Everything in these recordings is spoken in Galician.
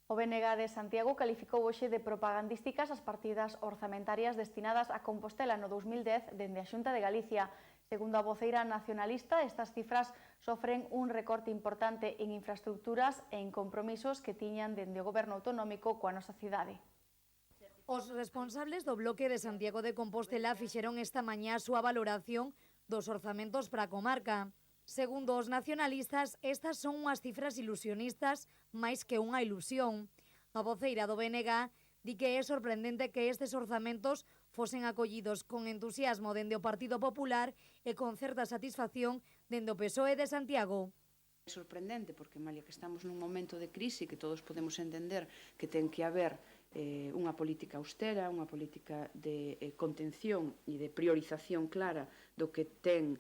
O BNG de Santiago calificou hoxe de propagandísticas as partidas orzamentarias destinadas a Compostela no 2010 dende a Xunta de Galicia. Segundo a voceira nacionalista, estas cifras sofren un recorte importante en infraestructuras e en compromisos que tiñan dende o goberno autonómico coa nosa cidade. Os responsables do bloque de Santiago de Compostela fixeron esta mañá a súa valoración dos orzamentos para a comarca. Segundo os nacionalistas, estas son unhas cifras ilusionistas máis que unha ilusión. A voceira do BNG di que é sorprendente que estes orzamentos fosen acollidos con entusiasmo dende o Partido Popular e con certa satisfacción dende o PSOE de Santiago. É sorprendente porque, malia que estamos nun momento de crise que todos podemos entender que ten que haber unha política austera, unha política de contención e de priorización clara do que ten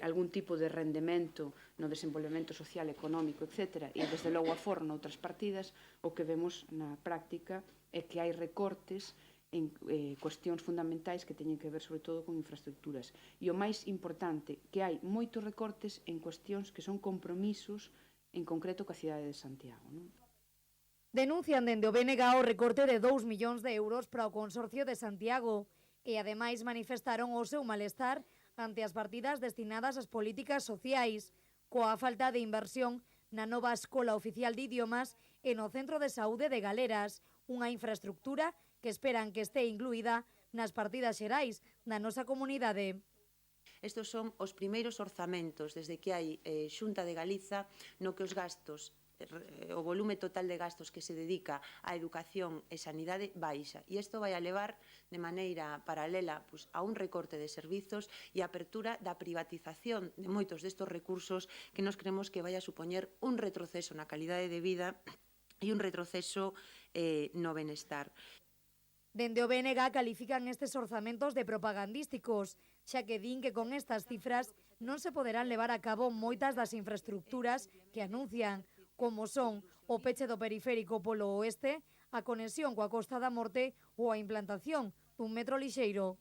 algún tipo de rendemento no desenvolvemento social, económico, etc. E desde logo aforro noutras partidas, o que vemos na práctica é que hai recortes en cuestións fundamentais que teñen que ver sobre todo con infraestructuras. E o máis importante, que hai moitos recortes en cuestións que son compromisos en concreto coa cidade de Santiago, non? Denuncian dende o BNG o recorte de 2 millóns de euros para o Consorcio de Santiago e ademais manifestaron o seu malestar ante as partidas destinadas ás políticas sociais, coa falta de inversión na nova Escola Oficial de Idiomas e no Centro de Saúde de Galeras, unha infraestructura que esperan que este incluída nas partidas xerais da nosa comunidade. Estes son os primeiros orzamentos desde que hai Xunta de Galiza no que os gastos, o volume total de gastos que se dedica á educación e sanidade baixa. E isto vai a levar de maneira paralela a un recorte de servizos e a apertura da privatización de moitos destes recursos que nos creemos que vai a supoñer un retroceso na calidade de vida e un retroceso no benestar. Dende o BNG califican estes orzamentos de propagandísticos, xa que din que con estas cifras non se poderán levar a cabo moitas das infraestructuras que anuncian, como son o peche do periférico polo oeste, a conexión coa Costa da Morte ou a implantación dun metro lixeiro.